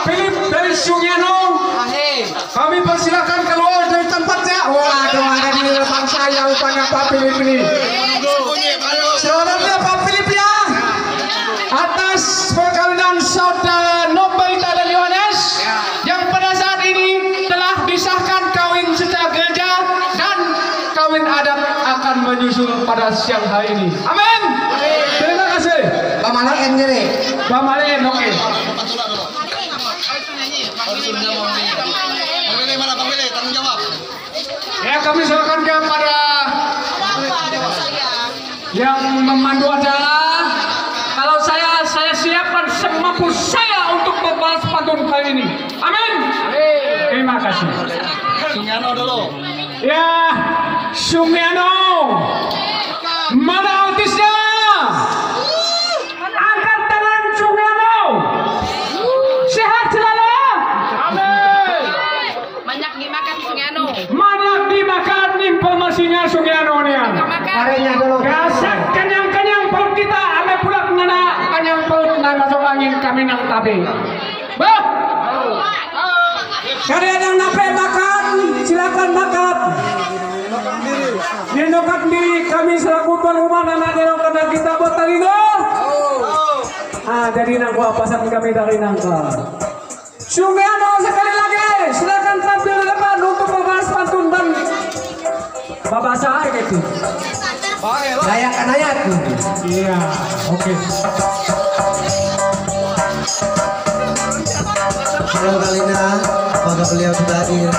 Philip dari Sungiano. Kami persilakan keluar dari tempatnya. Waduh, ada di depan saya rupanya Pak Philip ini. Selamatnya Pak Philip ya. Atas perkawinan saudara Nobelita dan Yohanes yang pada saat ini telah disahkan kawin secara gereja dan kawin adat akan menyusul pada siang hari ini. Amin. Terima kasih. Pak Malen jadi. Pak Malen, oke. Ya, kami serahkan kepada yang memandu acara. Kalau saya siapkan semampu saya untuk membalas pantun kali ini. Amin. Terima kasih. Sungiano dulu. Ya, Sungiano. Mana artisnya? Angkat tangan Sungiano. Sehat selalu. Amin. Banyak dimakan Sungiano. Banyak dimakan informasinya Sungiano nih. Harinya dulu. Gasak kenyang-kenyang perut kita. Ame pulak nana kenyang perut nana masuk angin kami nang tabe. Bah. Kalian yang nape makan, silakan makan. Nenokat diri kami selaku tuan rumah anak nenokat dan kita buat talino. Jadi nangko pasan kami dari nangka. Sungiano sekali lagi, silakan tampil di depan untuk membahas pantun dan babasa gitu. Layakan ayat. Iya, oke. Halo Kalina, apakah beliau sudah hadir?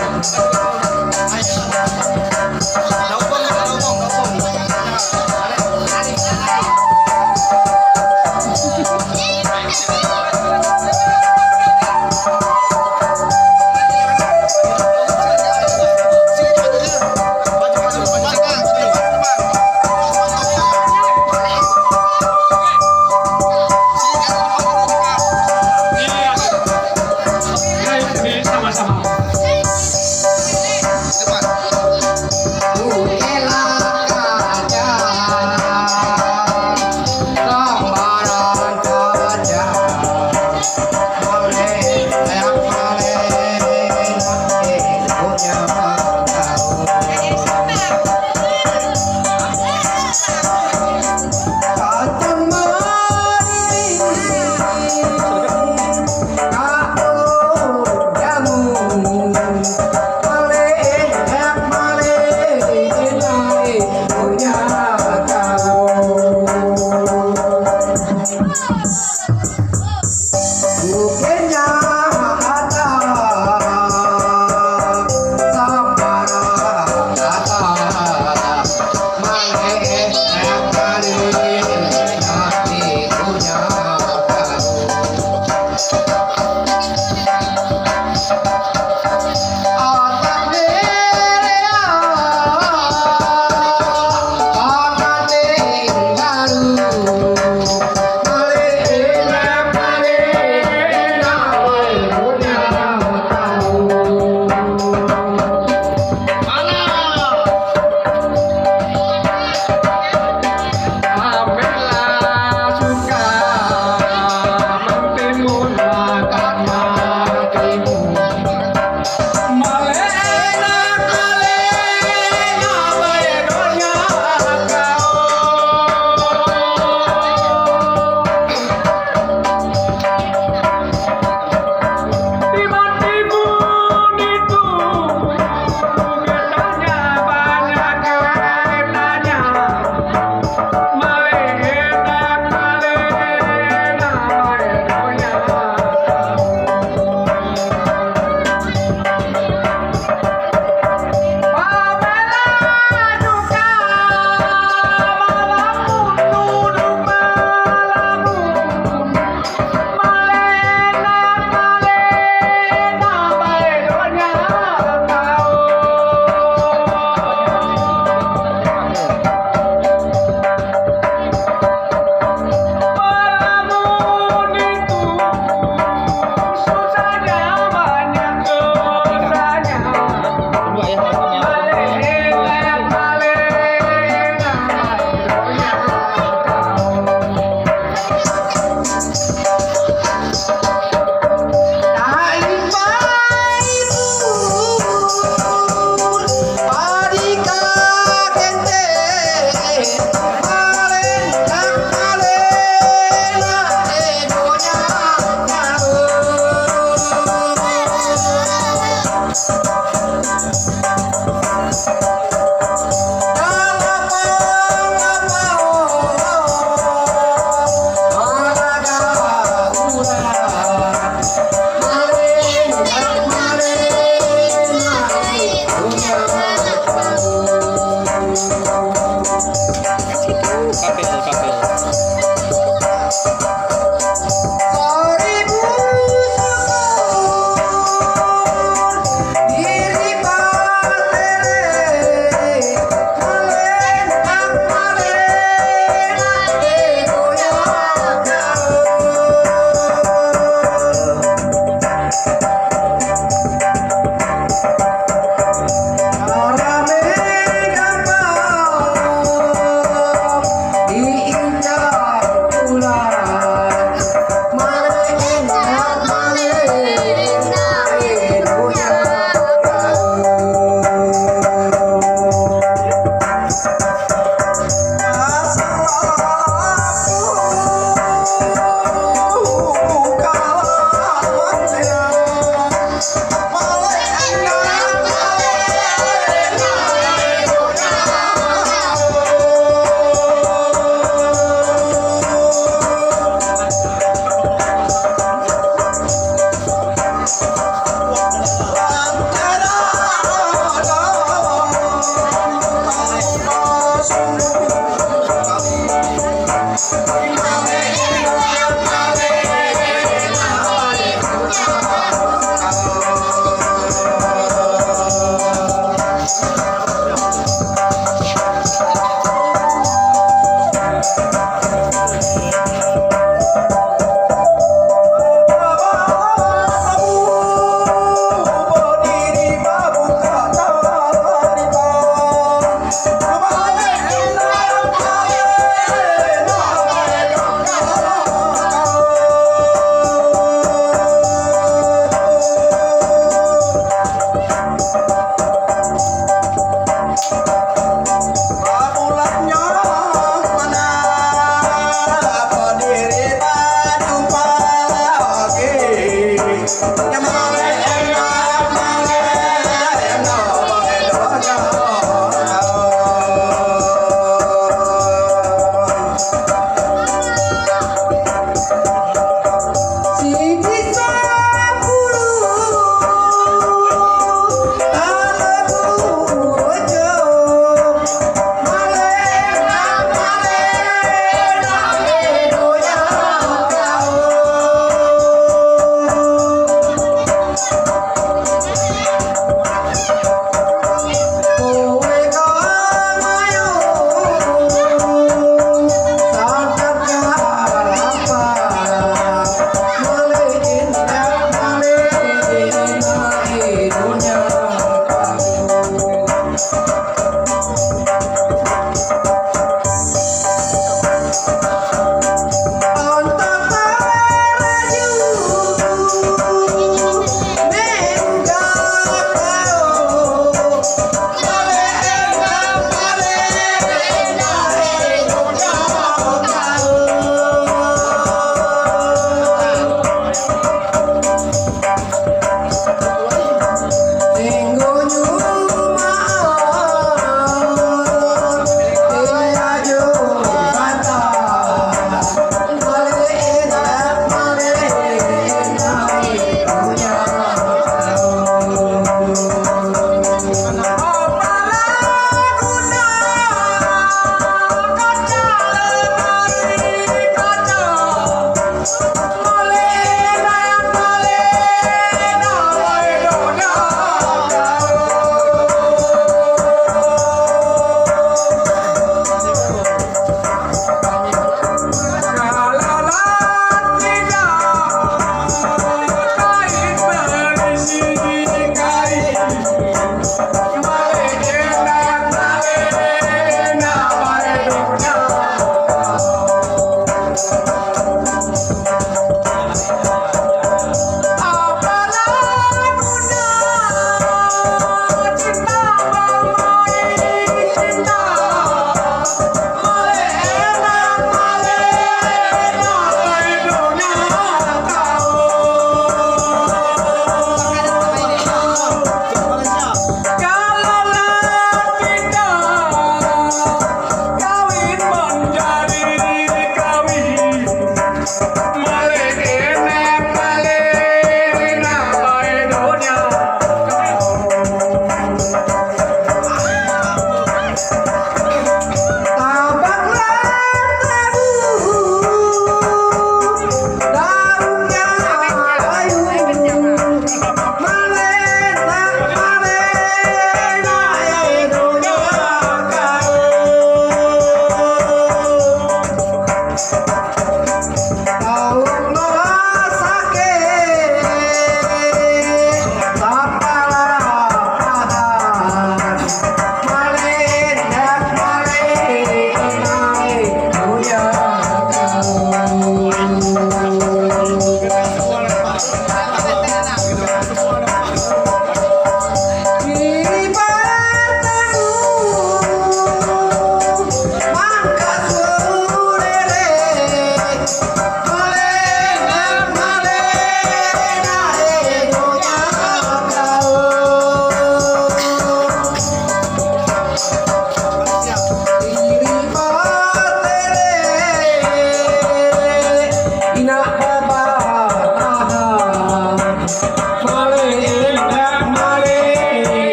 yang mengalami